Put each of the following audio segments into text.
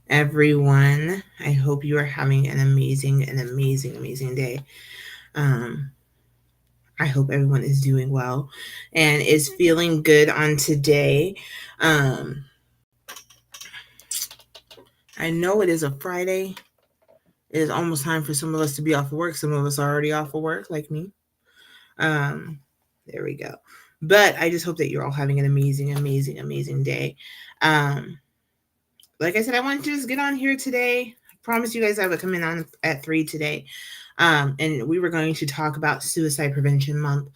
everyone. I hope you are having an amazing day. Um, I hope everyone is doing well and is feeling good on today. Um, I know it is a Friday. It is almost time for some of us to be off of work. Some of us are already off of work, like me. Um, there we go. But I just hope that you're all having an amazing day. Um, like I said, I wanted to just get on here today. I promised you guys I would come in on at 3 today. And we were going to talk about Suicide Prevention Month.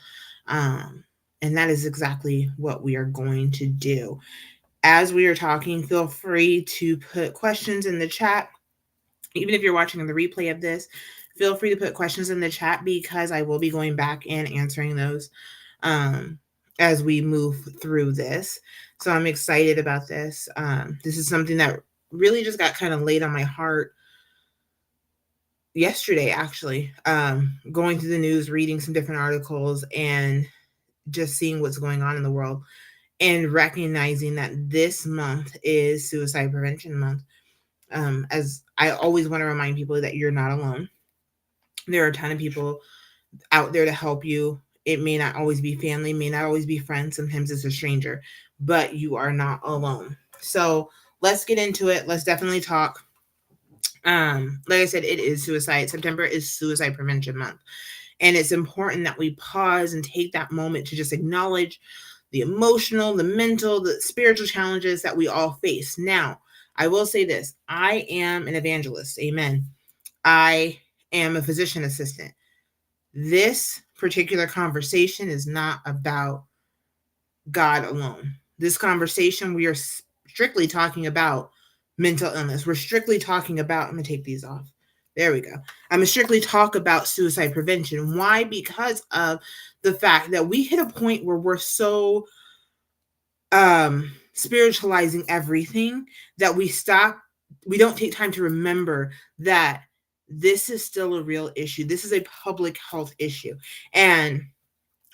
Um, and that is exactly what we are going to do. As we are talking, feel free to put questions in the chat. Even if you're watching the replay of this, feel free to put questions in the chat because I will be going back and answering those um, as we move through this. So I'm excited about this. This is something that really just got kind of laid on my heart yesterday, actually. Going through the news, reading some different articles, and just seeing what's going on in the world and recognizing that this month is Suicide Prevention Month. As I always want to remind people that you're not alone. There are a ton of people out there to help you. It may not always be family, may not always be friends. Sometimes it's a stranger, but you are not alone. So let's get into it. Let's definitely talk. Like I said, it is suicide. September is Suicide Prevention Month. And it's important that we pause and take that moment to just acknowledge the emotional, the mental, the spiritual challenges that we all face. Now, I will say this: I am an evangelist. Amen. I am a physician assistant. This particular conversation is not about God alone. This conversation, we are strictly talking about mental illness. We're strictly talking about, I'm going to take these off. There we go. I'm going to strictly talk about suicide prevention. Why? Because of the fact that we hit a point where we're so spiritualizing everything that we don't take time to remember that this is still a real issue. This is a public health issue. And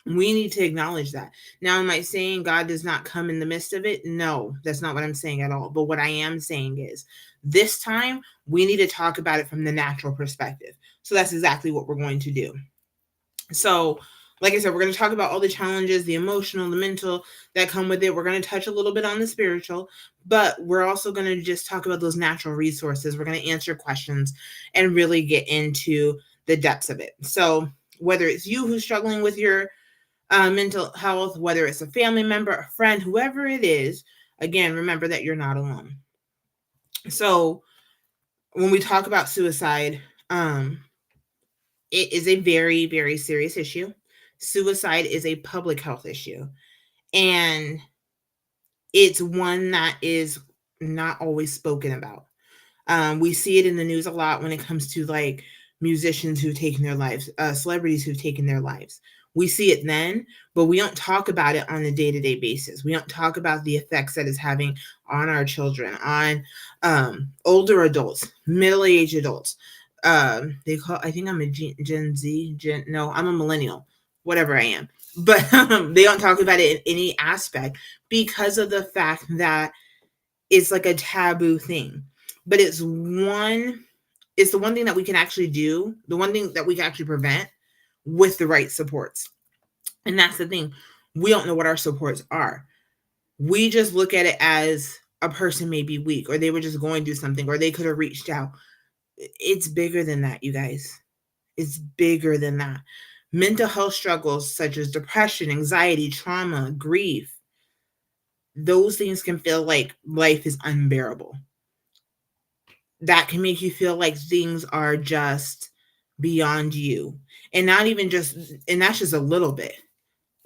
we need to acknowledge that. Now, am I saying God does not come in the midst of it? No, that's not what I'm saying at all. But what I am saying is this time we need to talk about it from the natural perspective. So that's exactly what we're going to do. So, like I said, we're going to talk about all the challenges, the emotional, the mental that come with it. We're going to touch a little bit on the spiritual, but we're also going to just talk about those natural resources. We're going to answer questions and really get into the depths of it. So, whether it's you who's struggling with your mental health, whether it's a family member, a friend, whoever it is, again, remember that you're not alone. So, when we talk about suicide, it is a very serious issue. Suicide is a public health issue, and it's one that is not always spoken about. We see it in the news a lot when it comes to like musicians who've taken their lives, celebrities who've taken their lives. We see it then, but we don't talk about it on a day-to-day basis. We don't talk about the effects that it's having on our children, on older adults, middle-aged adults. They call, I think I'm a Gen Z, no, I'm a millennial, whatever I am. But they don't talk about it in any aspect because of the fact that it's like a taboo thing. But it's the one thing that we can actually do, the one thing that we can actually prevent with the right supports. And that's the thing. We don't know what our supports are. We just look at it as a person may be weak, or they were just going through something, or they could have reached out. It's bigger than that, you guys. It's bigger than that. Mental health struggles such as depression, anxiety, trauma, grief, those things can feel like life is unbearable. That can make you feel like things are just beyond you. And not even just, and that's just a little bit.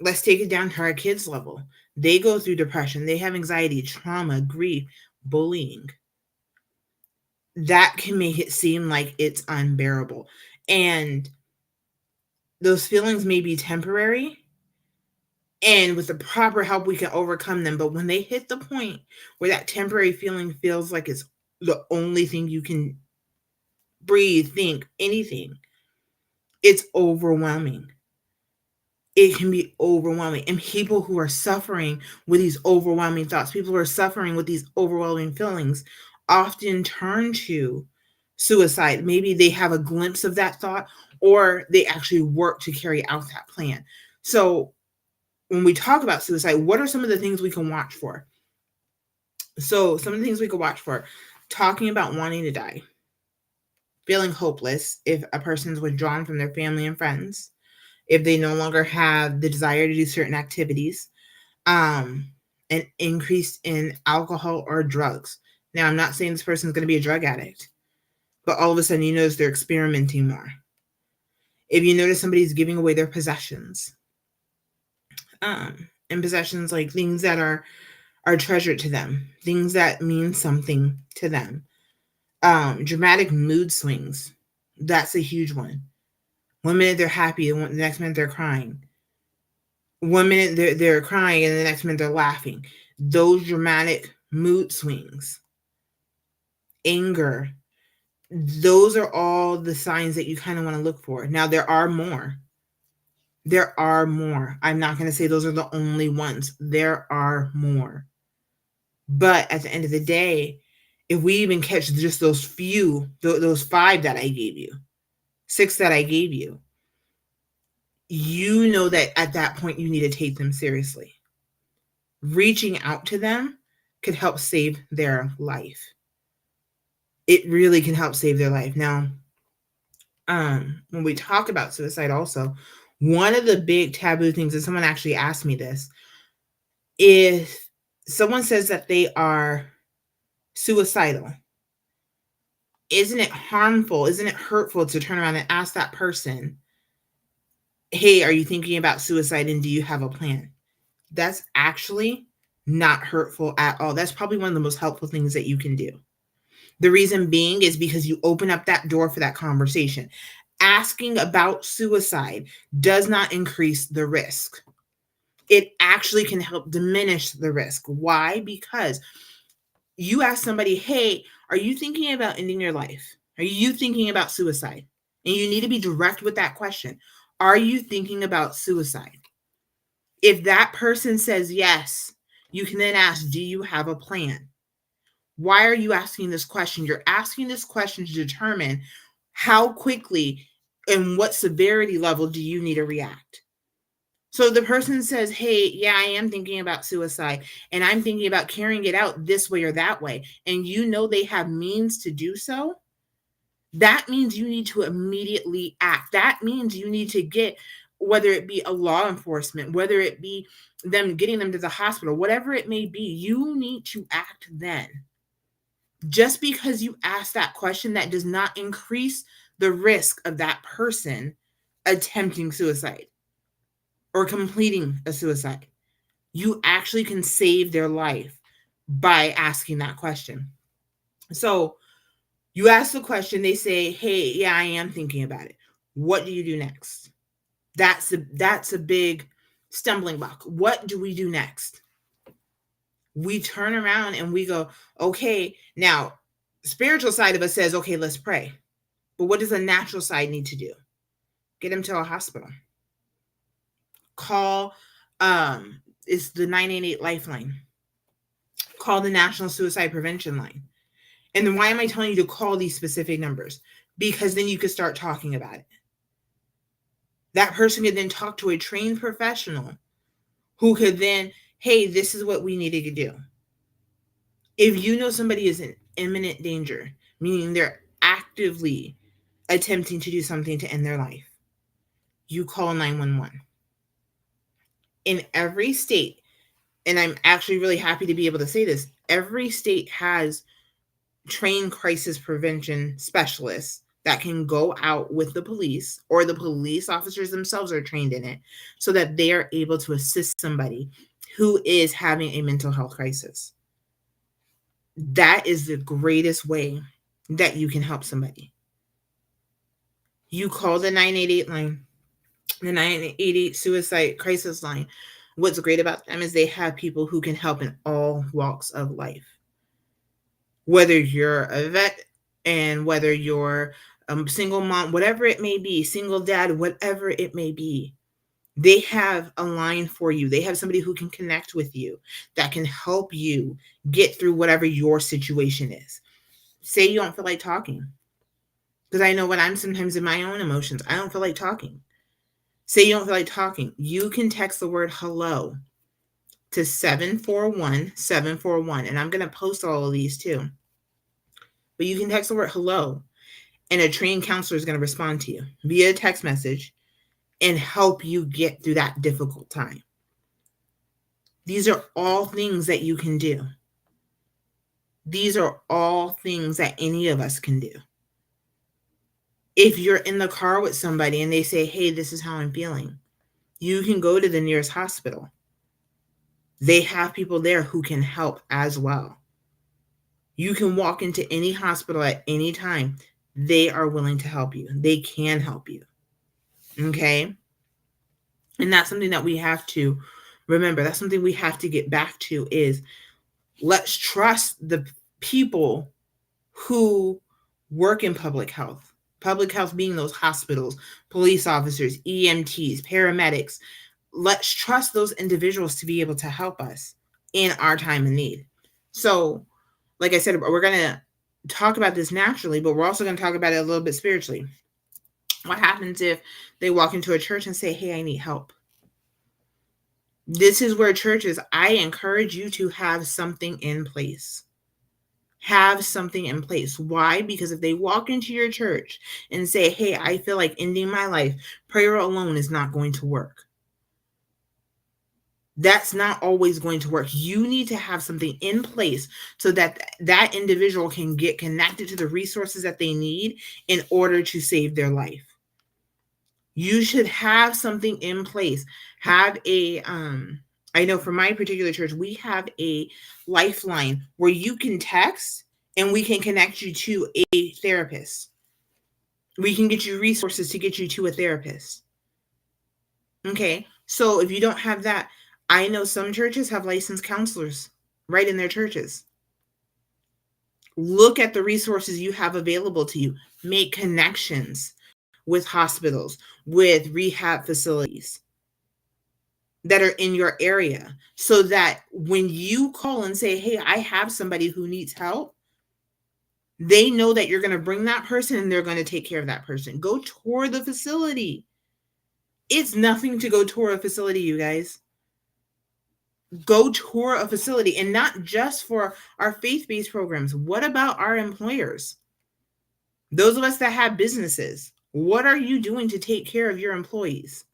Let's take it down to our kids' level. They go through depression, they have anxiety, trauma, grief, bullying. That can make it seem like it's unbearable. And those feelings may be temporary, and with the proper help, we can overcome them. But when they hit the point where that temporary feeling feels like it's the only thing you can breathe, think, anything, it's overwhelming. It can be overwhelming. And people who are suffering with these overwhelming thoughts, people who are suffering with these overwhelming feelings, often turn to suicide. Maybe they have a glimpse of that thought, or they actually work to carry out that plan. So when we talk about suicide, what are some of the things we can watch for? So some of the things we could watch for: talking about wanting to die, feeling hopeless if a person's withdrawn from their family and friends, if they no longer have the desire to do certain activities, um, an increase in alcohol or drugs. Now, I'm not saying this person's going to be a drug addict, but all of a sudden you notice they're experimenting more. If you notice somebody's giving away their possessions, and possessions like things that are treasured to them, things that mean something to them. Dramatic mood swings. That's a huge one. One minute they're happy, the next minute they're crying. One minute they're crying, and the next minute they're laughing. Those dramatic mood swings. Anger. Those are all the signs that you kind of want to look for. Now, there are more. There are more. I'm not going to say those are the only ones. There are more. But at the end of the day, if we even catch just those few, those 5 that I gave you, 6 that I gave you, you know that at that point you need to take them seriously. Reaching out to them could help save their life. It really can help save their life. Now, when we talk about suicide also, one of the big taboo things, and someone actually asked me this, if someone says that they are suicidal, isn't it harmful, isn't it hurtful to turn around and ask that person, hey, are you thinking about suicide and do you have a plan? That's actually not hurtful at all. That's probably one of the most helpful things that you can do. The reason being is because you open up that door for that conversation. Asking about suicide does not increase the risk. It actually can help diminish the risk. Why? Because you ask somebody, hey, are you thinking about ending your life? Are you thinking about suicide? And you need to be direct with that question. Are you thinking about suicide? If that person says yes, you can then ask, do you have a plan? Why are you asking this question? You're asking this question to determine how quickly and what severity level do you need to react. So the person says, hey, yeah, I am thinking about suicide and I'm thinking about carrying it out this way or that way. And you know they have means to do so. That means you need to immediately act. That means you need to get, whether it be a law enforcement, whether it be them getting them to the hospital, whatever it may be, you need to act then. Just because you ask that question, that does not increase the risk of that person attempting suicide or completing a suicide. You actually can save their life by asking that question. So you ask the question, they say, hey, yeah, I am thinking about it. What do you do next? That's a big stumbling block. What do we do next? We turn around and we go, okay, now spiritual side of us says, okay, let's pray. But what does the natural side need to do? Get them to a hospital. Call, it's the 988 lifeline. Call the National Suicide Prevention Line. And then why am I telling you to call these specific numbers? Because then you could start talking about it. That person could then talk to a trained professional who could then, hey, this is what we need to do. If you know somebody is in imminent danger, meaning they're actively attempting to do something to end their life, you call 911. In every state, and I'm actually really happy to be able to say this, every state has trained crisis prevention specialists that can go out with the police, or the police officers themselves are trained in it, so that they are able to assist somebody who is having a mental health crisis. That is the greatest way that you can help somebody. You call the 988 line, the 988 suicide crisis line. What's great about them is they have people who can help in all walks of life. Whether you're a vet and whether you're a single mom, whatever it may be, single dad, whatever it may be, they have a line for you. They have somebody who can connect with you, that can help you get through whatever your situation is. Say you don't feel like talking. Because I know when I'm sometimes in my own emotions, I don't feel like talking. Say you don't feel like talking. You can text the word hello to 741-741. And I'm going to post all of these too. But you can text the word hello, and a trained counselor is going to respond to you via text message and help you get through that difficult time. These are all things that you can do. These are all things that any of us can do. If you're in the car with somebody and they say, hey, this is how I'm feeling, you can go to the nearest hospital. They have people there who can help as well. You can walk into any hospital at any time. They are willing to help you. They can help you. Okay? And that's something that we have to remember. That's something we have to get back to is let's trust the people who work in public health. Public health being those hospitals, police officers, EMTs, paramedics. Let's trust those individuals to be able to help us in our time of need. So, like I said, we're going to talk about this naturally, but we're also going to talk about it a little bit spiritually. What happens if they walk into a church and say, hey, I need help? This is where churches, I encourage you to have something in place. Have something in place. Why? Because if they walk into your church and say, hey, I feel like ending my life, prayer alone is not going to work. That's not always going to work. You need to have something in place so that that individual can get connected to the resources that they need in order to save their life. You should have something in place. Have a, I know for my particular church, we have a lifeline where you can text and we can connect you to a therapist. We can get you resources to get you to a therapist. Okay. So if you don't have that, I know some churches have licensed counselors right in their churches. Look at the resources you have available to you. Make connections with hospitals, with rehab facilities that are in your area so that when you call and say, hey, I have somebody who needs help, they know that you're going to bring that person and they're going to take care of that person. Go tour the facility. It's nothing to go tour a facility, you guys. Go tour a facility, and not just for our faith-based programs. What about our employers? Those of us that have businesses, what are you doing to take care of your employees?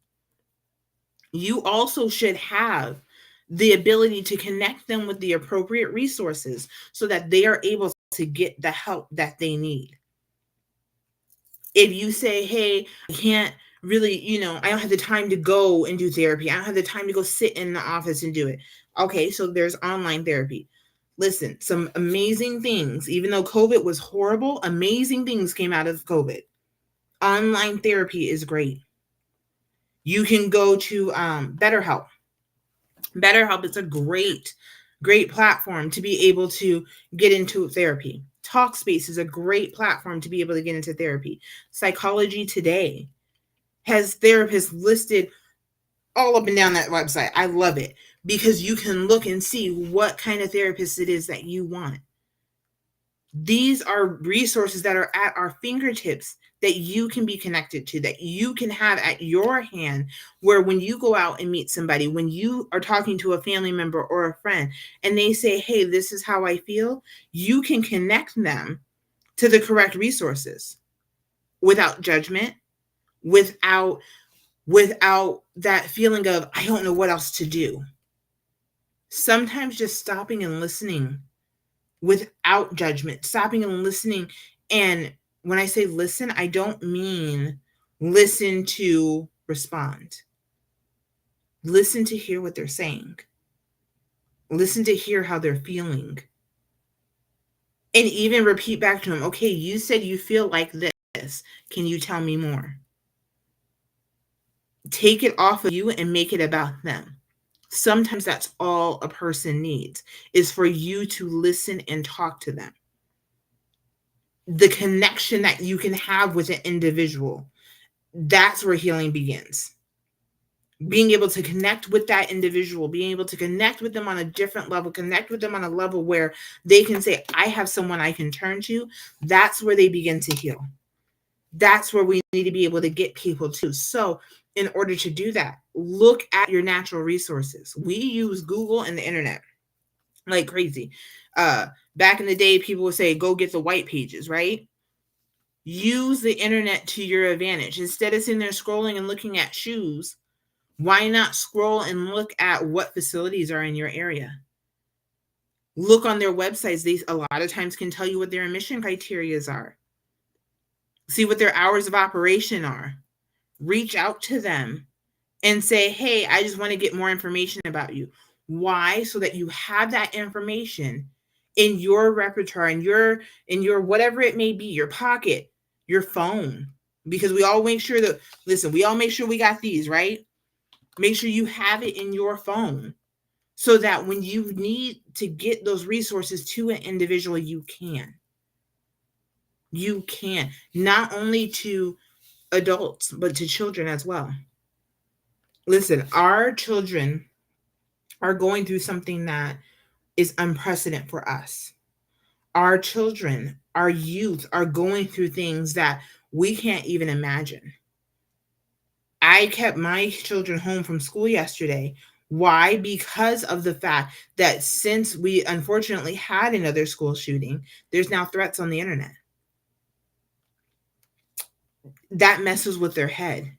You also should have the ability to connect them with the appropriate resources so that they are able to get the help that they need. If you say, hey, I can't really, I don't have the time to go and do therapy. I don't have the time to go sit in the office and do it. Okay, so there's online therapy. Listen, some amazing things, even though COVID was horrible, amazing things came out of COVID. Online therapy is great. You can go to BetterHelp. BetterHelp is a great platform to be able to get into therapy. Talkspace is a great platform to be able to get into therapy. Psychology Today has therapists listed all up and down that website. I love it because you can look and see what kind of therapist it is that you want. These are resources that are at our fingertips that you can be connected to, that you can have at your hand, where when you go out and meet somebody, when you are talking to a family member or a friend, and they say, hey, this is how I feel, you can connect them to the correct resources without judgment, without that feeling of, I don't know what else to do. Sometimes just stopping and listening without judgment, stopping and listening. And when I say listen, I don't mean listen to respond. Listen to hear what they're saying. Listen to hear how they're feeling. And even repeat back to them, okay, you said you feel like this. Can you tell me more? Take it off of you and make it about them. Sometimes that's all a person needs, is for you to listen and talk to them. The connection that you can have with an individual, that's where healing begins. being able to connect with that individual, being able to connect with them on a different level, connect with them on a level where they can say, I have someone I can turn to. That's where they begin to heal. That's where we need to be able to get people to. So in order to do that, look at your natural resources. We use Google and the internet like crazy. Back in the day, people would say, go get the white pages, right? Use the internet to your advantage. Instead of sitting there scrolling and looking at shoes, why not scroll and look at what facilities are in your area? Look on their websites. They a lot of times can tell you what their admission criteria are. See what their hours of operation are. Reach out to them and say, hey, I just want to get more information about you. Why? So that you have that information in your repertoire, in your whatever it may be, your pocket, your phone. Because we all make sure that, listen, we all make sure we got these, right? Make sure you have it in your phone so that when you need to get those resources to an individual, you can. You can. Not only to adults, but to children as well. Listen, our children are going through something that is unprecedented for us. Our children, our youth are going through things that we can't even imagine. I kept my children home from school yesterday. Why? Because of the fact that since we unfortunately had another school shooting, there's now threats on the internet. That messes with their head.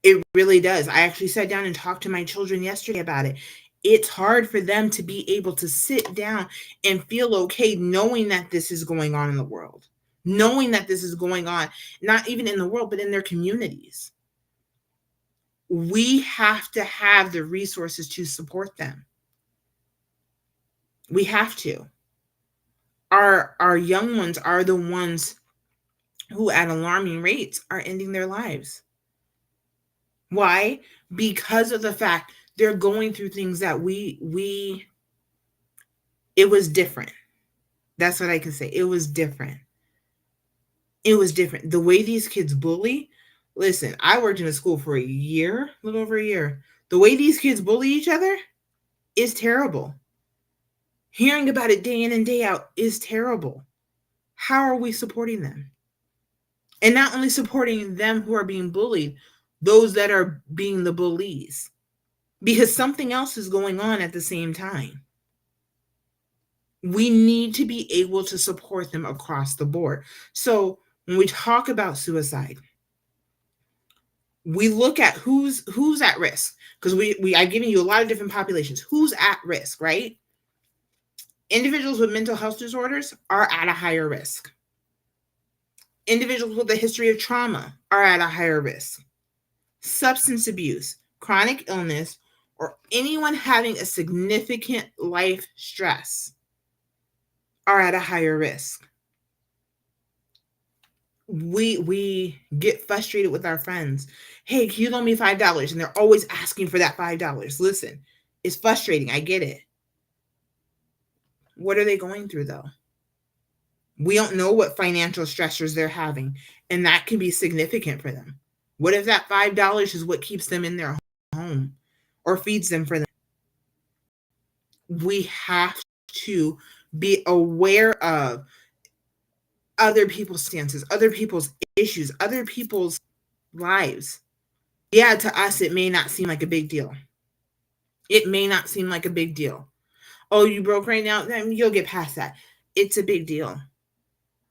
It really does. I actually sat down and talked to my children yesterday about it. It's hard for them to be able to sit down and feel okay knowing that this is going on in the world, knowing that this is going on, not even in the world, but in their communities. We have to have the resources to support them. We have to. Our young ones are the ones who at alarming rates are ending their lives. Why? Because of the fact they're going through things that it was different. That's what I can say. It was different. It was different. The way these kids bully, listen, I worked in a school for a year, a little over a year. The way these kids bully each other is terrible. Hearing about it day in and day out is terrible. How are we supporting them? And not only supporting them who are being bullied, those that are being the bullies. Because something else is going on at the same time. We need to be able to support them across the board. So when we talk about suicide, we look at who's at risk, because I've given you a lot of different populations. Who's at risk, right? Individuals with mental health disorders are at a higher risk. Individuals with a history of trauma are at a higher risk. Substance abuse, chronic illness, or anyone having a significant life stress are at a higher risk. We get frustrated with our friends. Hey, can you loan me $5? And they're always asking for that $5. Listen, it's frustrating. I get it. What are they going through though? We don't know what financial stressors they're having, and that can be significant for them. What if that $5 is what keeps them in their home or feeds them for them? We have to be aware of other people's stances, other people's issues, other people's lives. Yeah, to us, it may not seem like a big deal. It may not seem like a big deal. Oh, you broke right now? Then you'll get past that. It's a big deal.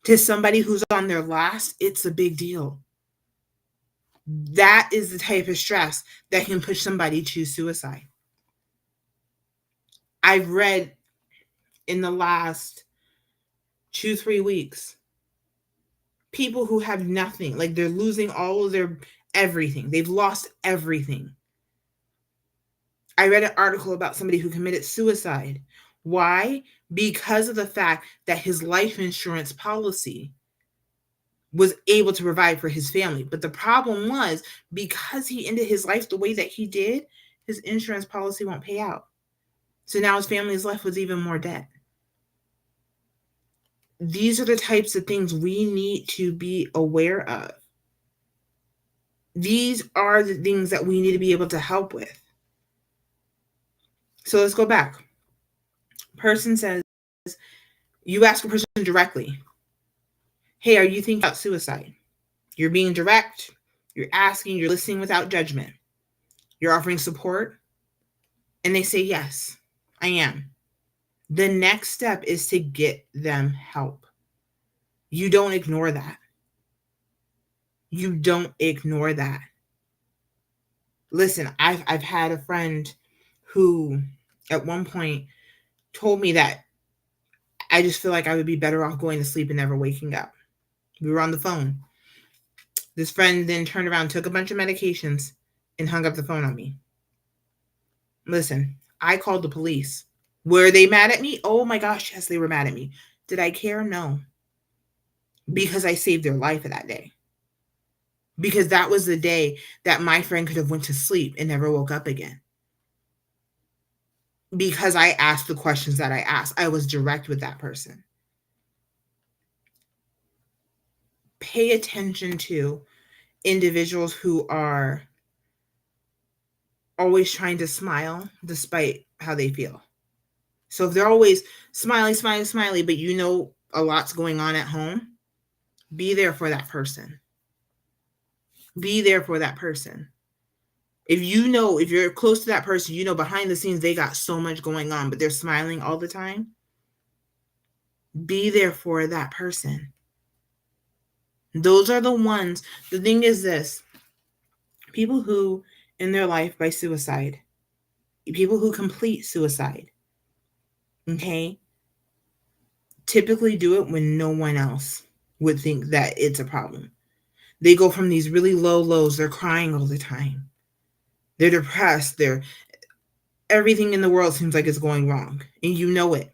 To somebody who's on their last, it's a big deal. That is the type of stress that can push somebody to suicide. I've read in the last 2-3 weeks, people who have nothing, like they're losing all of their everything. They've lost everything. I read an article about somebody who committed suicide. Why? Because of the fact that his life insurance policy was able to provide for his family. But the problem was, because he ended his life the way that he did, his insurance policy won't pay out. So now his family is left with even more debt. These are the types of things we need to be aware of. These are the things that we need to be able to help with. So let's go back. Person says, you ask a person directly, hey, are you thinking about suicide? You're being direct, you're asking, you're listening without judgment. You're offering support, and they say, yes, I am. The next step is to get them help. You don't ignore that. You don't ignore that. Listen, I've had a friend who at one point told me that I just feel like I would be better off going to sleep and never waking up. We were on the phone. This friend then turned around, took a bunch of medications, and hung up the phone on me. Listen, I called the police. Were they mad at me? Oh my gosh, yes, they were mad at me. Did I care? No. Because I saved their life that day. Because that was the day that my friend could have went to sleep and never woke up again. Because I asked the questions that I asked. I was direct with that person. Pay attention to individuals who are always trying to smile despite how they feel. So if they're always smiley, smiley, smiley, but you know a lot's going on at home, be there for that person. Be there for that person. If you know, if you're close to that person, you know behind the scenes they got so much going on, but they're smiling all the time. Be there for that person. Those are the ones. The thing is this: people who end their life by suicide, people who complete suicide, okay, typically do it when no one else would think that it's a problem. They go from these really low lows, they're crying all the time. They're depressed, they're everything in the world seems like it's going wrong, and you know it.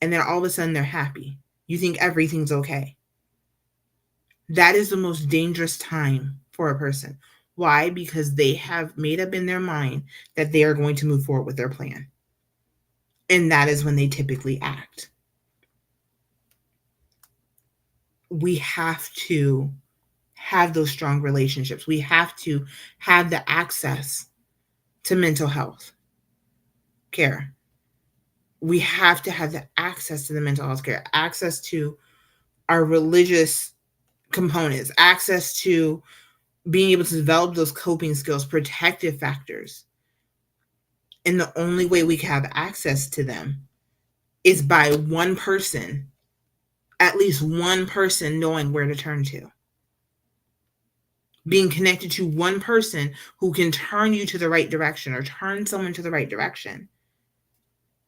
And then all of a sudden they're happy. You think everything's okay. That is the most dangerous time for a person. Why? Because they have made up in their mind that they are going to move forward with their plan. And that is when they typically act. We have to have those strong relationships. We have to have the access to mental health care. We have to have the access to the mental health care, access to our religious components, access to being able to develop those coping skills, protective factors. And the only way we can have access to them is by one person, at least one person knowing where to turn to. Being connected to one person who can turn you to the right direction or turn someone to the right direction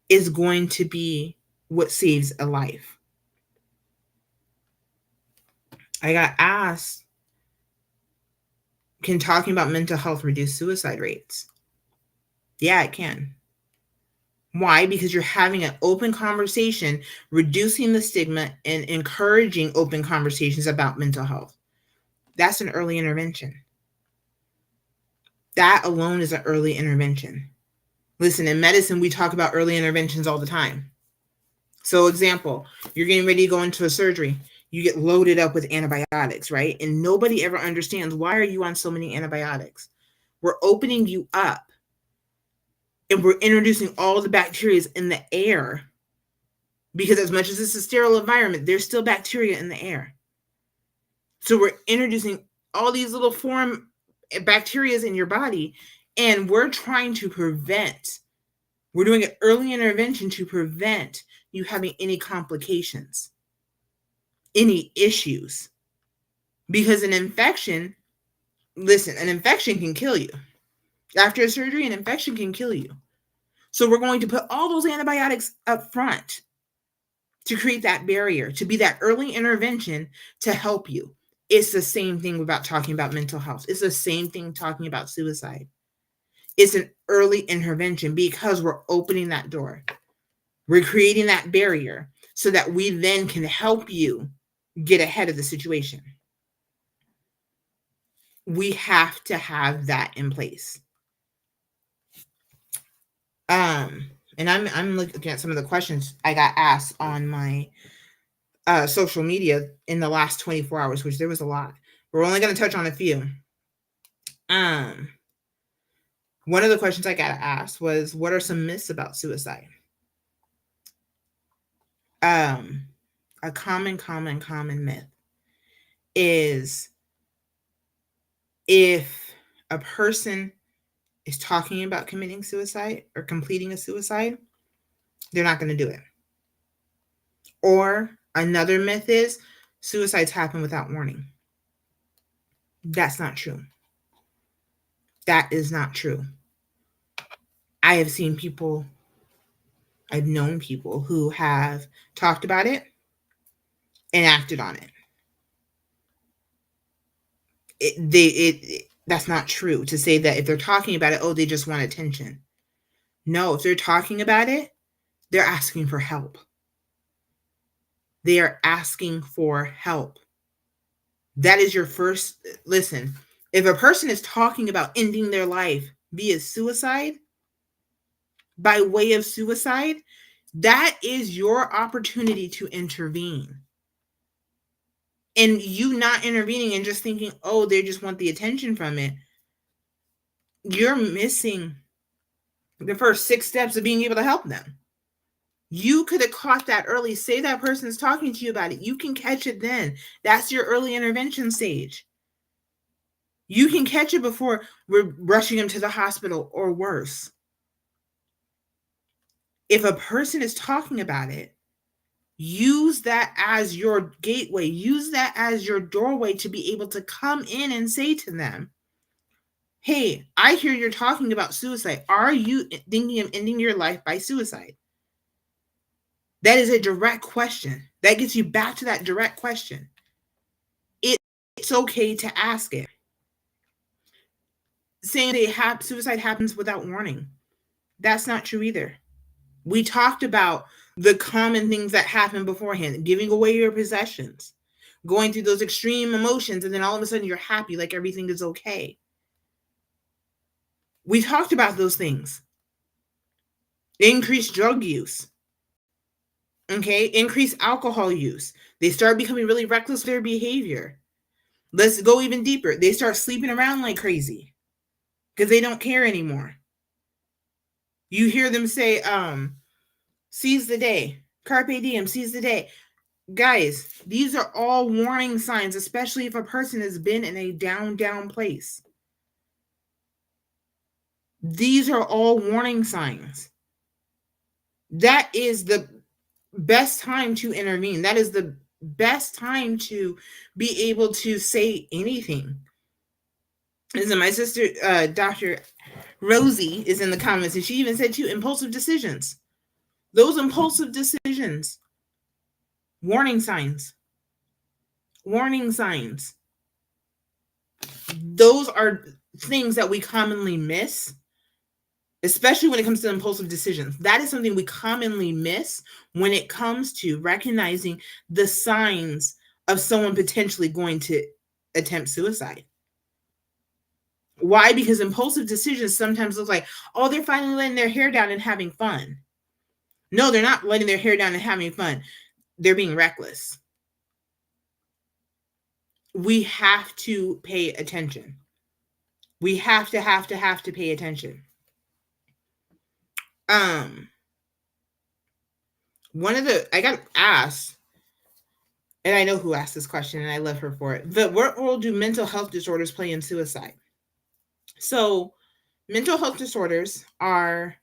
is going to be what saves a life. I got asked, can talking about mental health reduce suicide rates? Yeah, it can. Why? Because you're having an open conversation, reducing the stigma and encouraging open conversations about mental health. That's an early intervention. That alone is an early intervention. Listen, in medicine, we talk about early interventions all the time. So, example, you're getting ready to go into a surgery. You get loaded up with antibiotics, right? And nobody ever understands, why are you on so many antibiotics? We're opening you up and we're introducing all the bacteria in the air, because as much as it's a sterile environment, there's still bacteria in the air. So we're introducing all these little foreign bacteria in your body, and we're trying to prevent, we're doing an early intervention to prevent you having any complications, any issues. Because an infection, listen, an infection can kill you. After a surgery, an infection can kill you. So we're going to put all those antibiotics up front to create that barrier, to be that early intervention to help you. It's the same thing about talking about mental health. It's the same thing talking about suicide. It's an early intervention because we're opening that door. We're creating that barrier so that we then can help you get ahead of the situation. We have to have that in place. And I'm looking at some of the questions I got asked on my social media in the last 24 hours, which there was a lot. We're only going to touch on a few. One of the questions I got asked was, what are some myths about suicide? A common myth is if a person is talking about committing suicide or completing a suicide, they're not going to do it. Or another myth is suicides happen without warning. That's not true. That is not true. I have seen people, I've known people who have talked about it and acted on it. That's not true to say that if they're talking about it, oh, they just want attention. No, if they're talking about it, they're asking for help. They are asking for help. That is your first, listen, if a person is talking about ending their life via suicide, by way of suicide, that is your opportunity to intervene. And you not intervening and just thinking, oh, they just want the attention from it, you're missing the first 6 steps of being able to help them. You could have caught that early. Say that person's talking to you about it. You can catch it then. That's your early intervention stage. You can catch it before we're rushing them to the hospital or worse. If a person is talking about it, use that as your gateway. Use that as your doorway to be able to come in and say to them, hey, I hear you're talking about suicide. Are you thinking of ending your life by suicide? That is a direct question. That gets you back to that direct question. It's okay to ask it. Saying suicide happens without warning. That's not true either. We talked about the common things that happen beforehand, giving away your possessions, going through those extreme emotions, and then all of a sudden you're happy, like everything is okay. We talked about those things. Increased drug use. Okay, increased alcohol use. They start becoming really reckless with their behavior. Let's go even deeper. They start sleeping around like crazy because they don't care anymore. You hear them say, seize the day, carpe diem, seize the day. Guys, these are all warning signs, especially if a person has been in a down place. These are all warning signs. That is the best time to intervene. That is the best time to be able to say anything. Listen, my sister, Dr. Rosie, is in the comments, and she even said too, impulsive decisions. Those impulsive decisions, warning signs. Warning signs. Those are things that we commonly miss, especially when it comes to impulsive decisions. That is something we commonly miss when it comes to recognizing the signs of someone potentially going to attempt suicide. Why? Because impulsive decisions sometimes look like, oh, they're finally letting their hair down and having fun. No, they're not letting their hair down and having fun. They're being reckless. We have to pay attention. We have to pay attention. I got asked, and I know who asked this question, and I love her for it. But what role do mental health disorders play in suicide? So, mental health disorders are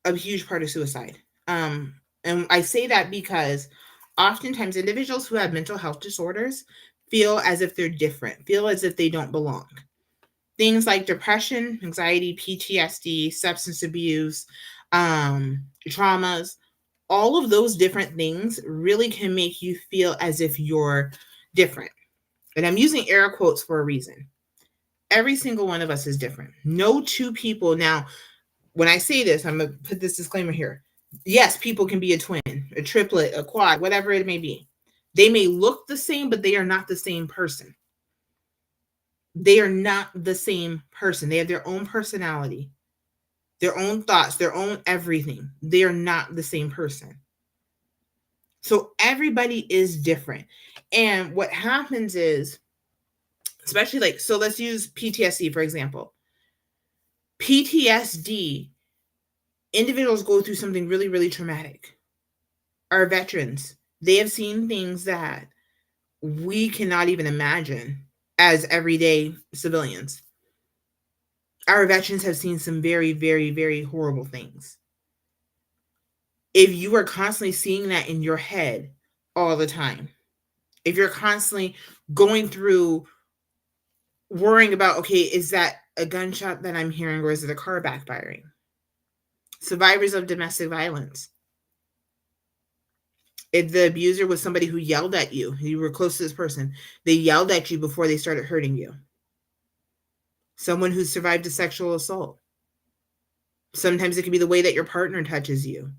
a huge part of suicide. And I say that because oftentimes individuals who have mental health disorders feel as if they're different, feel as if they don't belong. Things like depression, anxiety, PTSD, substance abuse, traumas, all of those different things really can make you feel as if you're different. And I'm using air quotes for a reason. Every single one of us is different. No two people. Now, when I say this, I'm going to put this disclaimer here. Yes, people can be a twin, a triplet, a quad, whatever it may be. They may look the same, but they are not the same person. They are not the same person. They have their own personality, their own thoughts, their own everything. They are not the same person. So everybody is different. And what happens is especially like, so let's use PTSD, for example. PTSD, individuals go through something really, really traumatic. Our veterans, they have seen things that we cannot even imagine as everyday civilians. Our veterans have seen some very, very, very horrible things. If you are constantly seeing that in your head all the time, if you're constantly going through worrying about, okay, is that a gunshot that I'm hearing, or is it a car backfiring? Survivors of domestic violence. If the abuser was somebody who yelled at you, you were close to this person, they yelled at you before they started hurting you. Someone who survived a sexual assault. Sometimes it can be the way that your partner touches you,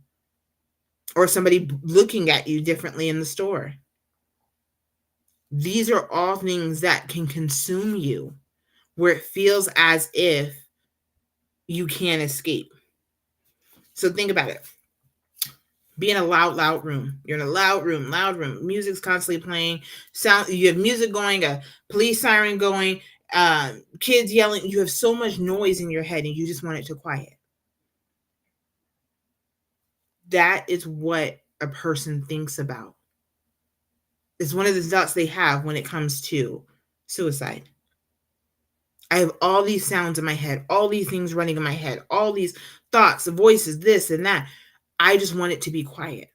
or somebody looking at you differently in the store. These are all things that can consume you, where it feels as if you can't escape. So think about it. Be in a loud room. You're in a loud room, music's constantly playing, sound, you have music going, a police siren going, kids yelling. You have so much noise in your head and you just want it to quiet. That is what a person thinks about. It's one of the thoughts they have when it comes to suicide. I have all these sounds in my head, all these things running in my head, all these thoughts, voices, this and that. I just want it to be quiet.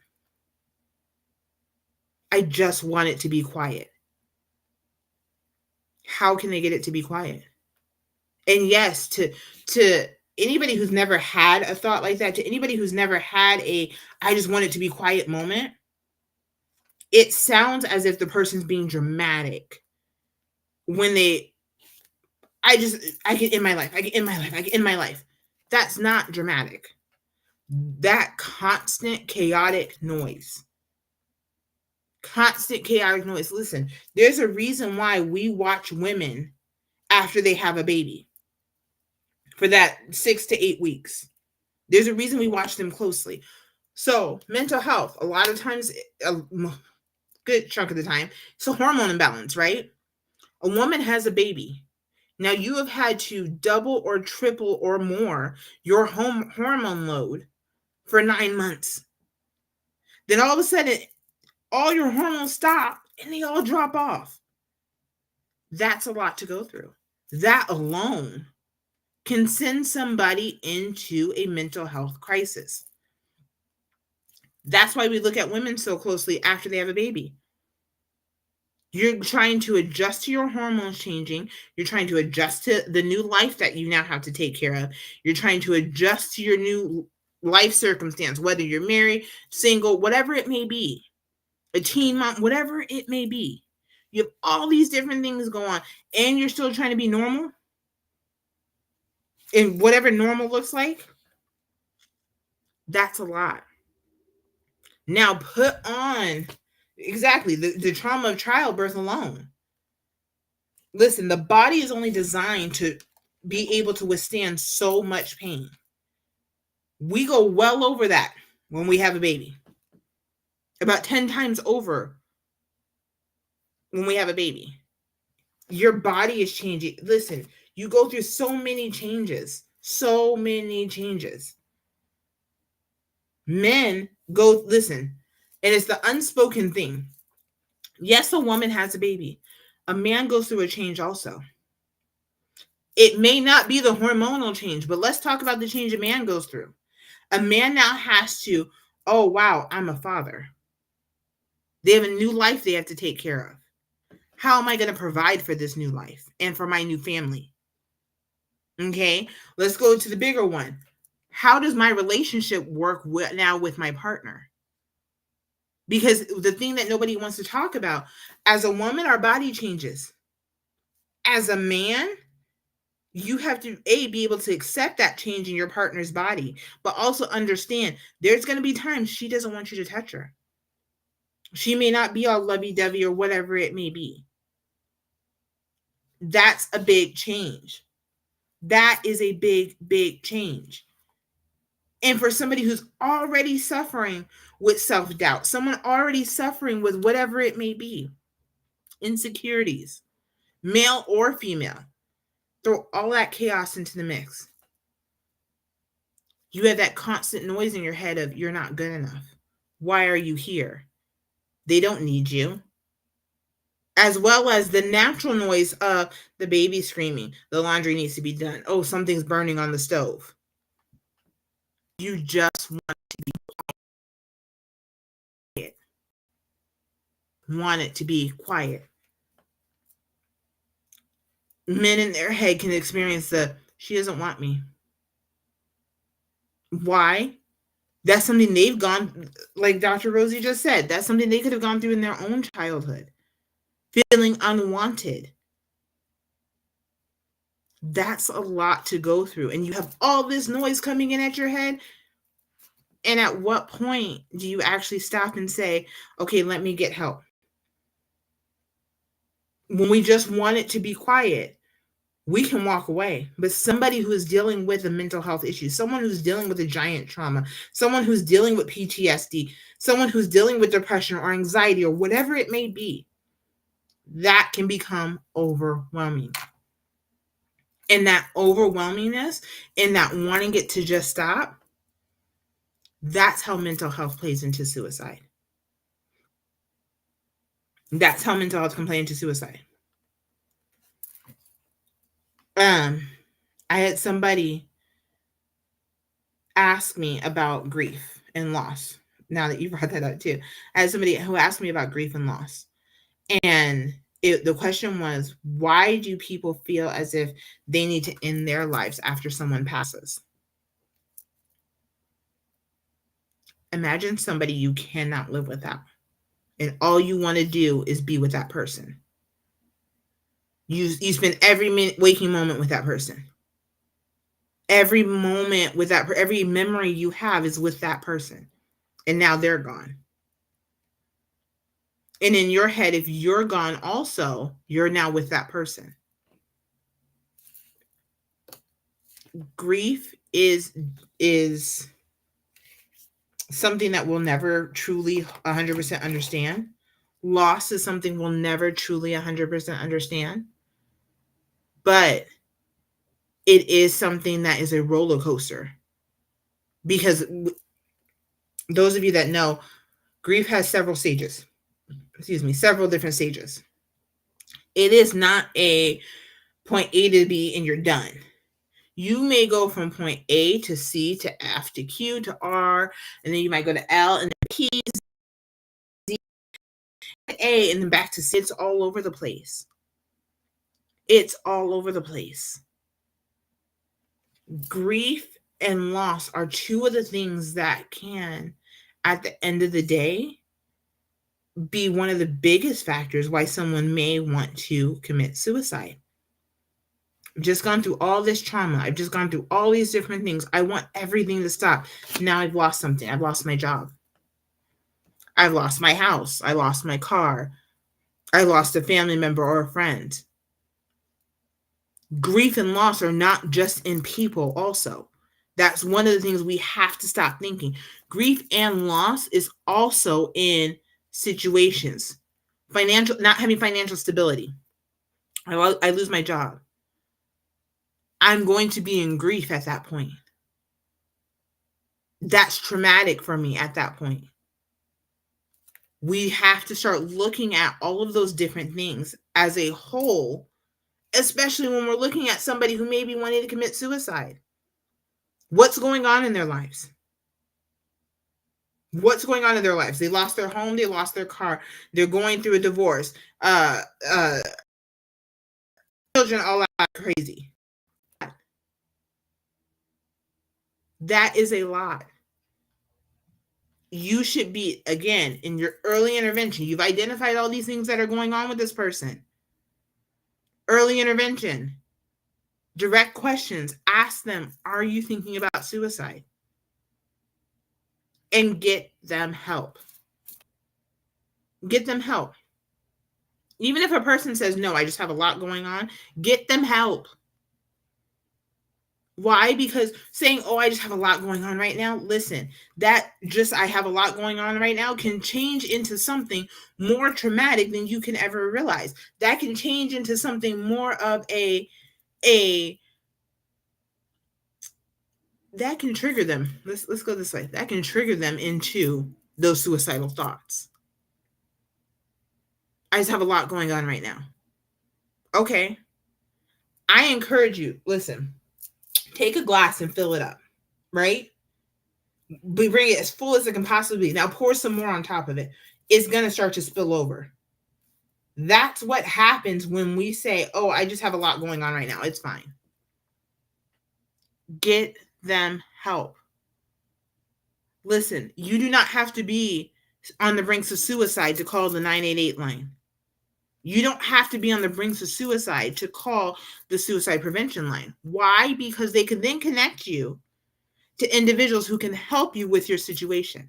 I just want it to be quiet. How can they get it to be quiet? And yes, to anybody who's never had a thought like that, to anybody who's never had a I just want it to be quiet moment, it sounds as if the person's being dramatic when I get in my life. That's not dramatic. That constant chaotic noise. Listen, there's a reason why we watch women after they have a baby for that 6 to 8 weeks. There's a reason we watch them closely. So mental health, a lot of times, a good chunk of the time, it's a hormone imbalance, right? A woman has a baby. Now you have had to double or triple or more your hormone load for 9 months. Then all of a sudden, all your hormones stop and they all drop off. That's a lot to go through. That alone can send somebody into a mental health crisis. That's why we look at women so closely after they have a baby. You're trying to adjust to your hormones changing. You're trying to adjust to the new life that you now have to take care of. You're trying to adjust to your new life circumstance, whether you're married, single, whatever it may be, a teen mom, whatever it may be. You have all these different things going on, and you're still trying to be normal. And whatever normal looks like, that's a lot. Now put on exactly the trauma of childbirth alone. Listen, the body is only designed to be able to withstand so much pain. We go well over that when we have a baby. About 10 times over when we have a baby. Your body is changing. Listen, you go through so many changes. So many changes. Men go, listen, and it's the unspoken thing. Yes, a woman has a baby. A man goes through a change also. It may not be the hormonal change, but let's talk about the change a man goes through. A man now has to, oh, wow, I'm a father. They have a new life they have to take care of. How am I going to provide for this new life and for my new family? Okay, let's go to the bigger one. How does my relationship work now with my partner? Because the thing that nobody wants to talk about, as a woman, our body changes. As a man, you have to be able to accept that change in your partner's body, but also understand there's going to be times she doesn't want you to touch her. She may not be all lovey-dovey or whatever it may be. That's a big change. That is a big, big change. And for somebody who's already suffering with self-doubt, someone already suffering with whatever it may be, insecurities, male or female. Throw all that chaos into the mix. You have that constant noise in your head of you're not good enough. Why are you here? They don't need you. As well as the natural noise of the baby screaming, the laundry needs to be done. Oh, something's burning on the stove. You just want to be quiet. Want it to be quiet. Men in their head can experience she doesn't want me. Why? That's something they've gone, like Dr. Rosie just said, that's something they could have gone through in their own childhood. Feeling unwanted. That's a lot to go through. And you have all this noise coming in at your head. And at what point do you actually stop and say, okay, let me get help? When we just want it to be quiet, we can walk away. But somebody who is dealing with a mental health issue, someone who's dealing with a giant trauma, someone who's dealing with PTSD, someone who's dealing with depression or anxiety or whatever it may be, that can become overwhelming. And that overwhelmingness and that wanting it to just stop, that's how mental health plays into suicide. That's how mental health can play into suicide. I had somebody ask me about grief and loss. Now that you brought that up too, I had somebody who asked me about grief and loss. And the question was, why do people feel as if they need to end their lives after someone passes? Imagine somebody you cannot live without, and all you want to do is be with that person. You spend every waking moment with that person. Every moment with that, every memory you have is with that person, and now they're gone. And in your head, if you're gone also, you're now with that person. Grief is something that we'll never truly 100% understand. Loss is something we'll never truly 100% understand. But it is something that is a roller coaster. Because those of you that know, grief has several stages. Several different stages. It is not a point A to B and you're done. You may go from point A to C to F to Q to R, and then you might go to L and then P, Z, A, and then back to C. It's all over the place. It's all over the place. Grief and loss are two of the things that can, at the end of the day, be one of the biggest factors why someone may want to commit suicide. I've just gone through all this trauma. I've just gone through all these different things. I want everything to stop. Now I've lost something. I've lost my job. I've lost my house. I lost my car. I lost a family member or a friend. Grief and loss are not just in people also. That's one of the things we have to stop thinking. Grief and loss is also in situations. Not having financial stability. I lose my job. I'm going to be in grief at that point. That's traumatic for me at that point. We have to start looking at all of those different things as a whole, especially when we're looking at somebody who may be wanting to commit suicide. What's going on in their lives? What's going on in their lives? They lost their home, they lost their car, they're going through a divorce. Children all out crazy. That is a lot. You should be, again, in your early intervention. You've identified all these things that are going on with this person. Early intervention. Direct questions. Ask them, are you thinking about suicide? And get them help. Get them help. Even if a person says, no, I just have a lot going on, get them help. Why? Because saying, oh, I just have a lot going on right now. Listen, that just I have a lot going on right now can change into something more traumatic than you can ever realize. That can change into something more of a that can trigger them. Let's go this way. That can trigger them into those suicidal thoughts. I just have a lot going on right now. Okay. I encourage you, listen, take a glass and fill it up, right? We bring it as full as it can possibly be. Now pour some more on top of it. It's going to start to spill over. That's what happens when we say, oh, I just have a lot going on right now. It's fine. Get them help. Listen, you do not have to be on the brinks of suicide to call the 988 line. You don't have to be on the brinks of suicide to call the suicide prevention line. Why? Because they can then connect you to individuals who can help you with your situation.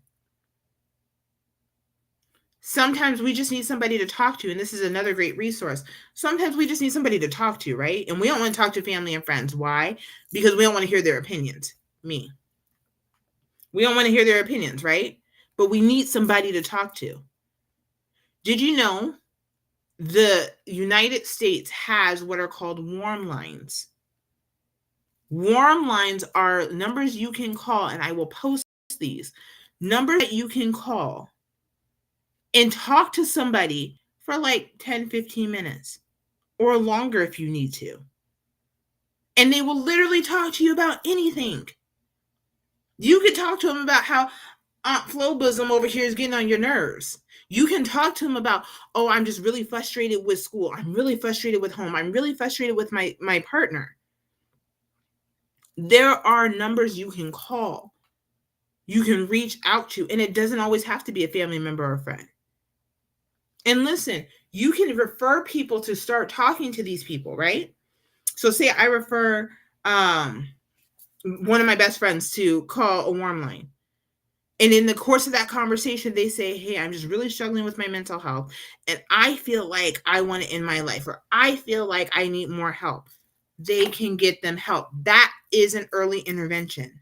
Sometimes we just need somebody to talk to, and this is another great resource. Sometimes we just need somebody to talk to, right? And we don't want to talk to family and friends. Why? Because we don't want to hear their opinions. Me. We don't want to hear their opinions, right? But we need somebody to talk to. Did you know the United States has what are called warm lines? Warm lines are numbers you can call, and I will post these numbers that you can call and talk to somebody for like 10, 15 minutes or longer if you need to. And they will literally talk to you about anything. You can talk to them about how Aunt Flo Bosom over here is getting on your nerves. You can talk to them about, oh, I'm just really frustrated with school. I'm really frustrated with home. I'm really frustrated with my partner. There are numbers you can call. You can reach out to, and it doesn't always have to be a family member or a friend. And listen, you can refer people to start talking to these people, right? So say I refer one of my best friends to call a warm line. And in the course of that conversation, they say, hey, I'm just really struggling with my mental health. And I feel like I want to end my life, or I feel like I need more help. They can get them help. That is an early intervention.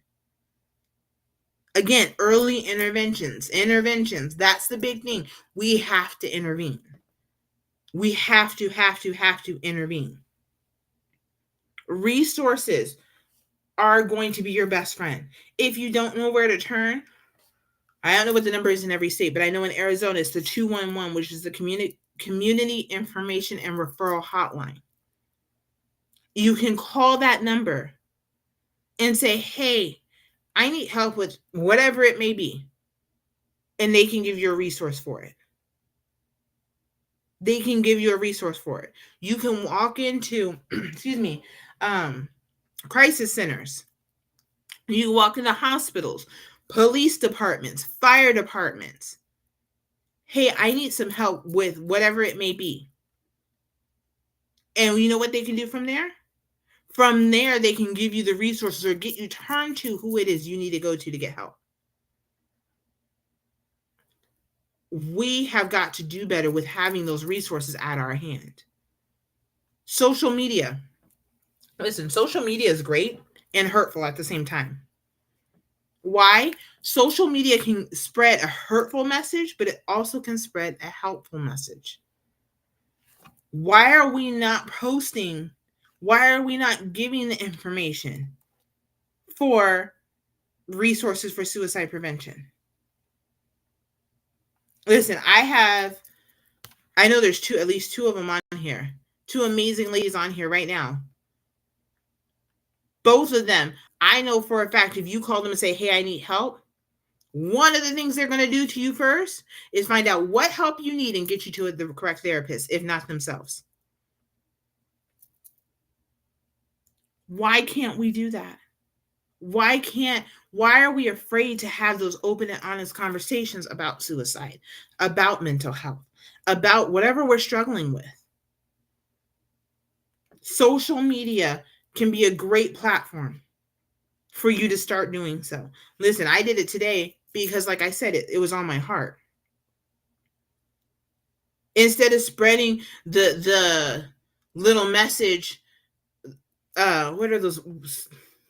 Again, early interventions. That's the big thing. We have to intervene. We have to intervene. Resources are going to be your best friend. If you don't know where to turn, I don't know what the number is in every state, but I know in Arizona it's the 211, which is the community information and referral hotline. You can call that number and say, hey, I need help with whatever it may be. And they can give you a resource for it. They can give you a resource for it. You can walk into, crisis centers. You walk into hospitals, police departments, fire departments. Hey, I need some help with whatever it may be. And you know what they can do from there? From there, they can give you the resources or get you turned to who it is you need to go to get help. We have got to do better with having those resources at our hand. Social media. Listen, social media is great and hurtful at the same time. Why? Social media can spread a hurtful message, but it also can spread a helpful message. Why are we not posting? Why are we not giving the information for resources for suicide prevention? Listen, I know there's at least two of them on here. Two amazing ladies on here right now. Both of them, I know for a fact, if you call them and say, hey, I need help, one of the things they're going to do to you first is find out what help you need and get you to the correct therapist, if not themselves. Why can't we do that? Why are we afraid to have those open and honest conversations about suicide, about mental health, about whatever we're struggling with? Social media can be a great platform for you to start doing so. Listen, I did it today because, like I said, it was on my heart. Instead of spreading the little message, what are those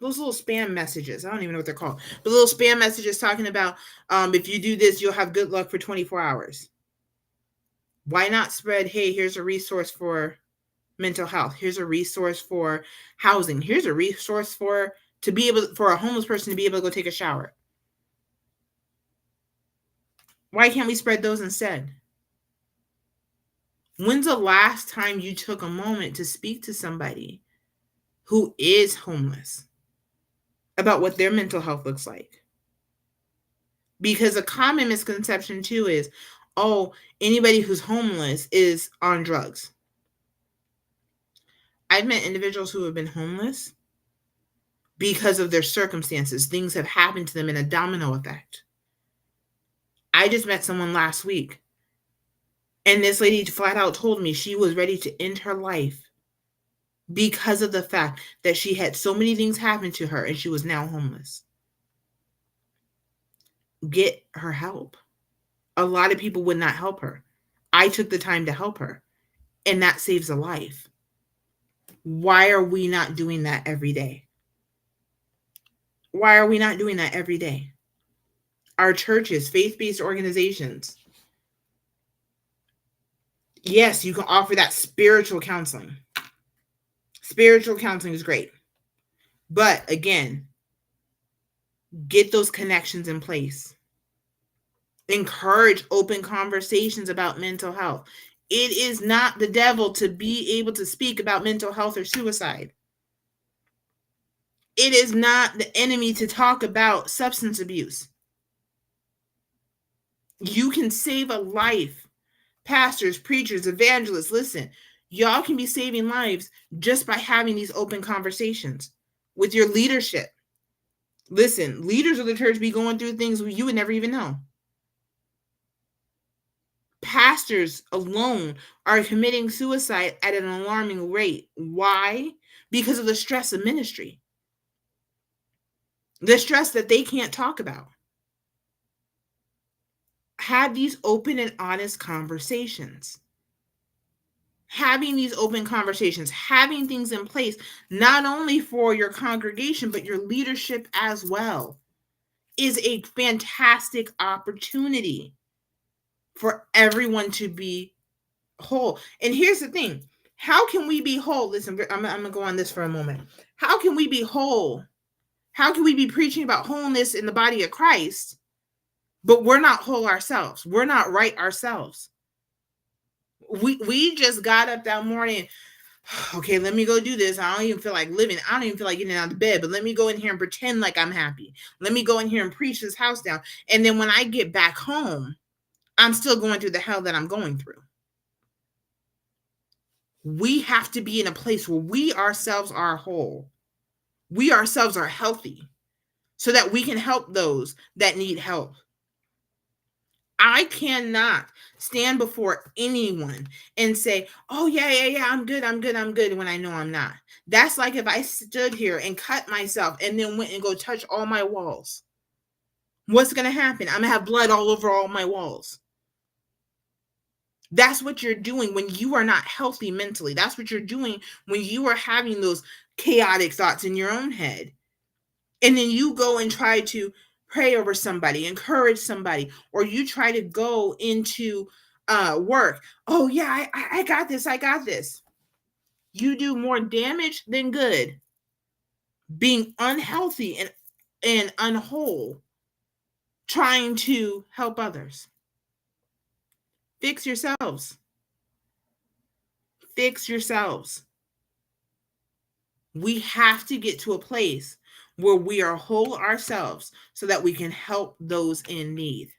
those little spam messages. I don't even know what they're called. But little spam messages talking about if you do this, you'll have good luck for 24 hours. Why not spread, hey, here's a resource for mental health. Here's a resource for housing. Here's a resource for a homeless person to be able to go take a shower. Why can't we spread those instead? When's the last time you took a moment to speak to somebody who is homeless about what their mental health looks like? Because a common misconception too is, oh, anybody who's homeless is on drugs. I've met individuals who have been homeless because of their circumstances. Things have happened to them in a domino effect. I just met someone last week, and this lady flat out told me she was ready to end her life because of the fact that she had so many things happen to her and she was now homeless. Get her help. A lot of people would not help her. I took the time to help her, and that saves a life. Why are we not doing that every day? Why are we not doing that every day? Our churches, faith-based organizations. Yes, you can offer that spiritual counseling. Spiritual counseling is great. But again, get those connections in place. Encourage open conversations about mental health. It is not the devil to be able to speak about mental health or suicide. It is not the enemy to talk about substance abuse. You can save a life. Pastors, preachers, evangelists, listen, y'all can be saving lives just by having these open conversations with your leadership. Listen, leaders of the church be going through things you would never even know. Pastors alone are committing suicide at an alarming rate. Why? Because of the stress of ministry. The stress that they can't talk about. Have these open and honest conversations. Having these open conversations, having things in place, not only for your congregation, but your leadership as well, is a fantastic opportunity for everyone to be whole. And here's the thing. How can we be whole? Listen, I'm going to go on this for a moment. How can we be whole? How can we be preaching about wholeness in the body of Christ, but we're not whole ourselves? We're not right ourselves. We just got up that morning. Okay, let me go do this. I don't even feel like living. I don't even feel like getting out of bed, but let me go in here and pretend like I'm happy. Let me go in here and preach this house down. And then when I get back home, I'm still going through the hell that I'm going through. We have to be in a place where we ourselves are whole. We ourselves are healthy so that we can help those that need help. I cannot stand before anyone and say, oh, yeah, I'm good, when I know I'm not. That's like if I stood here and cut myself and then went and go touch all my walls. What's going to happen? I'm going to have blood all over all my walls. That's what you're doing when you are not healthy mentally. That's what you're doing when you are having those chaotic thoughts in your own head. And then you go and try to pray over somebody, encourage somebody, or you try to go into work. Oh, yeah, I got this. I got this. You do more damage than good being unhealthy and unwhole, trying to help others. Fix yourselves. Fix yourselves. We have to get to a place where we are whole ourselves so that we can help those in need.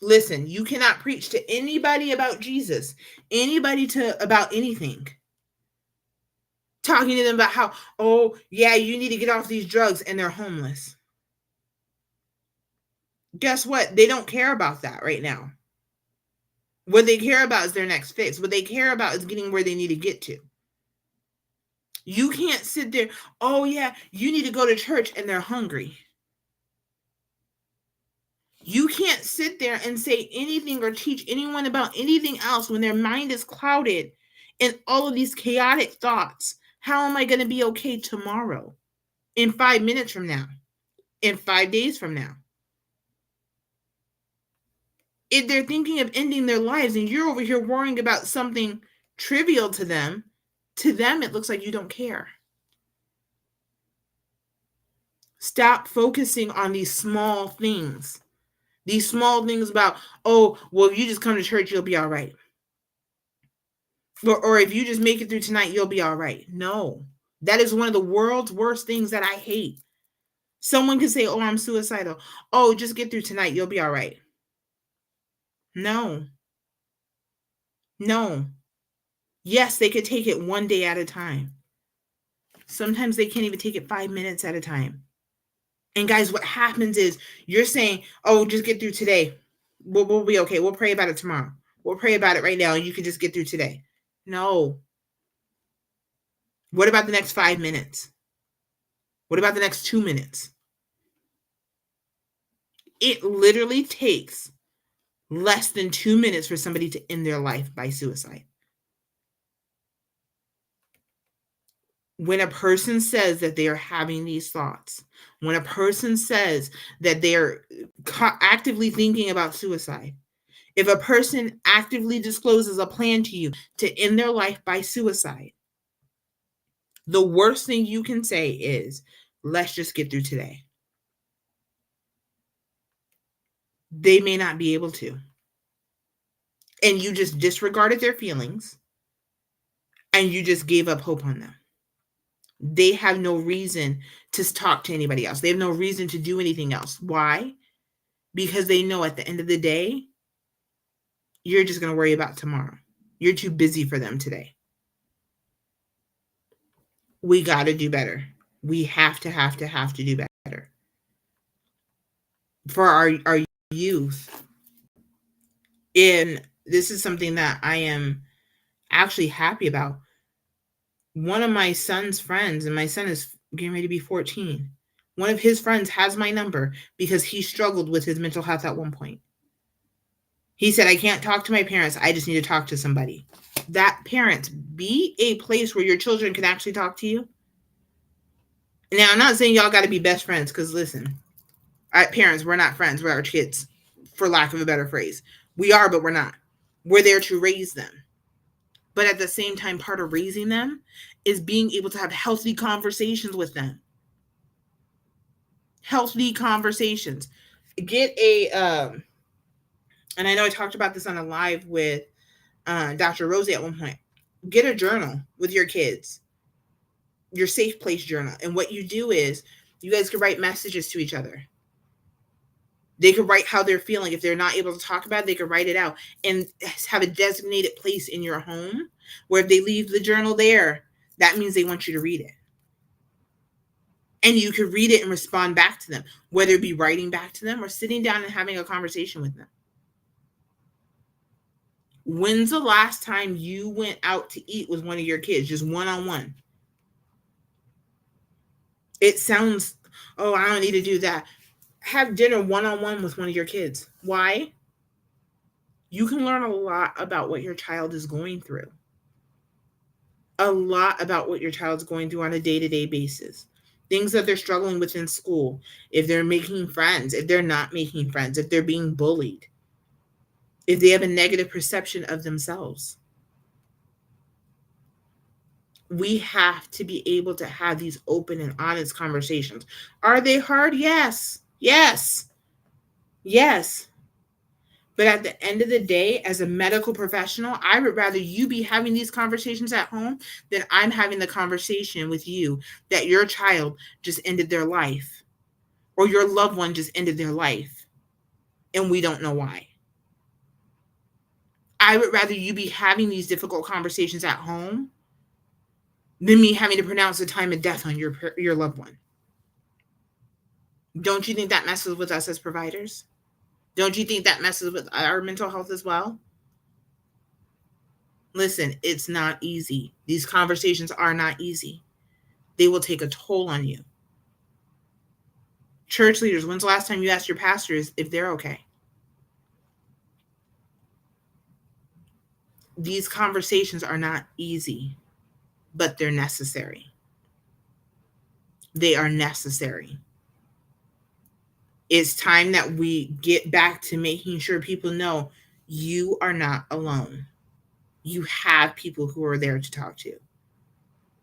Listen, you cannot preach to anybody about Jesus, anybody about anything. Talking to them about how, oh, yeah, you need to get off these drugs, and they're homeless. Guess what? They don't care about that right now. What they care about is their next fix. What they care about is getting where they need to get to. You can't sit there, oh, yeah, you need to go to church, and they're hungry. You can't sit there and say anything or teach anyone about anything else when their mind is clouded in all of these chaotic thoughts. How am I going to be okay tomorrow? In 5 minutes from now? In 5 days from now? If they're thinking of ending their lives and you're over here worrying about something trivial to them it looks like you don't care. Stop focusing on these small things. These small things about, oh, well, if you just come to church, you'll be all right. Or if you just make it through tonight, you'll be all right. No, that is one of the world's worst things that I hate. Someone can say, oh, I'm suicidal. Oh, just get through tonight. You'll be all right. No. No. Yes, they could take it one day at a time. Sometimes they can't even take it 5 minutes at a time. And guys, what happens is you're saying, oh, just get through today. We'll be okay. We'll pray about it tomorrow. We'll pray about it right now. And you can just get through today. No. What about the next 5 minutes? What about the next 2 minutes? It literally takes less than 2 minutes for somebody to end their life by suicide. When a person says that they are having these thoughts, when a person says that they're actively thinking about suicide, if a person actively discloses a plan to you to end their life by suicide, the worst thing you can say is, let's just get through today. They may not be able to. And you just disregarded their feelings and you just gave up hope on them. They have no reason to talk to anybody else. They have no reason to do anything else. Why? Because they know at the end of the day, you're just going to worry about tomorrow. You're too busy for them today. We got to do better. We have to do better. For our youth. And this is something that I am actually happy about. One of my son's friends, and my son is getting ready to be 14. One of his friends has my number because he struggled with his mental health at one point. He said, I can't talk to my parents. I just need to talk to somebody. That parents, be a place where your children can actually talk to you. Now, I'm not saying y'all got to be best friends because listen, parents, we're not friends. We're our kids, for lack of a better phrase. We are, but we're not. We're there to raise them. But at the same time, part of raising them is being able to have healthy conversations with them. Healthy conversations. Get a, and I know I talked about this on a live with Dr. Rosie at one point. Get a journal with your kids, your safe place journal. And what you do is you guys can write messages to each other. They could write how they're feeling. If they're not able to talk about it, they could write it out and have a designated place in your home where if they leave the journal there, that means they want you to read it. And you could read it and respond back to them, whether it be writing back to them or sitting down and having a conversation with them. When's the last time you went out to eat with one of your kids, just one-on-one? It sounds, oh, I don't need to do that. Have dinner one-on-one with one of your kids. Why? You can learn a lot about what your child is going through. A lot about what your child's going through on a day-to-day basis. Things that they're struggling with in school. If they're making friends, if they're not making friends, if they're being bullied, if they have a negative perception of themselves. We have to be able to have these open and honest conversations. Are they hard? Yes. Yes. Yes. But at the end of the day, as a medical professional, I would rather you be having these conversations at home than I'm having the conversation with you that your child just ended their life or your loved one just ended their life and we don't know why. I would rather you be having these difficult conversations at home than me having to pronounce the time of death on your loved one. Don't you think that messes with us as providers? Don't you think that messes with our mental health as well? Listen, it's not easy. These conversations are not easy. They will take a toll on you. Church leaders, when's the last time you asked your pastors if they're okay? These conversations are not easy. but they're necessary. They are necessary. It's time that we get back to making sure people know you are not alone. You have people who are there to talk to.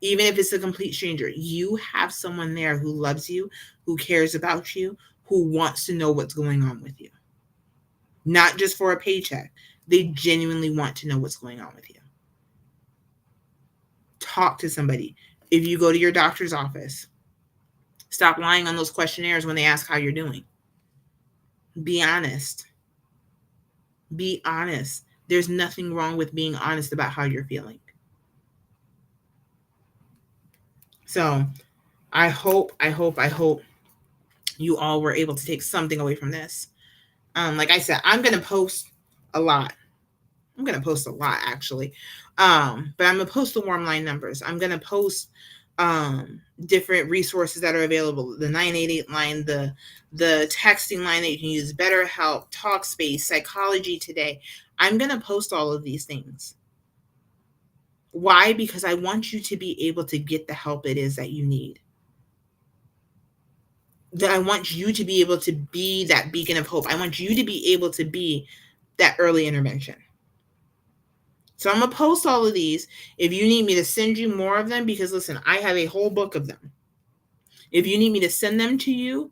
Even if it's a complete stranger, you have someone there who loves you, who cares about you, who wants to know what's going on with you. Not just for a paycheck. They genuinely want to know what's going on with you. Talk to somebody. If you go to your doctor's office, stop lying on those questionnaires when they ask how you're doing. Be honest. Be honest. There's nothing wrong with being honest about how you're feeling. So I hope you all were able to take something away from this. Like I said, I'm going to post a lot. I'm going to post a lot, actually. But I'm going to post the warm line numbers. I'm going to post different resources that are available. The 988 line, the texting line that you can use, BetterHelp, Talkspace, Psychology Today. I'm going to post all of these things. Why? Because I want you to be able to get the help it is that you need. That I want you to be able to be that beacon of hope. I want you to be able to be that early intervention. So I'm going to post all of these. If you need me to send you more of them, because listen, I have a whole book of them. If you need me to send them to you,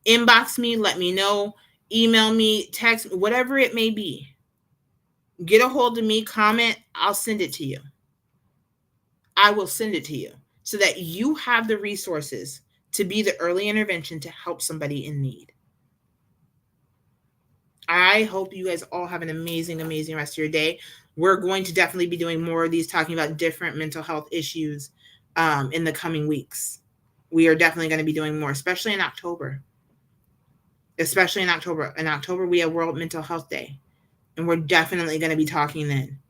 inbox me, let me know, email me, text me, whatever it may be. Get a hold of me, comment, I'll send it to you. I will send it to you so that you have the resources to be the early intervention to help somebody in need. I hope you guys all have an amazing, amazing rest of your day. We're going to definitely be doing more of these, talking about different mental health issues in the coming weeks. We are definitely going to be doing more, especially in October. Especially in October. In October, we have World Mental Health Day, and we're definitely going to be talking then.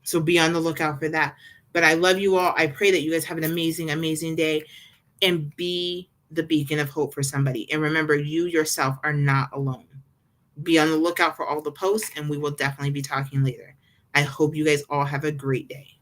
So be on the lookout for that. But I love you all. I pray that you guys have an amazing, amazing day, and be the beacon of hope for somebody. And remember, you yourself are not alone. Be on the lookout for all the posts, and we will definitely be talking later. I hope you guys all have a great day.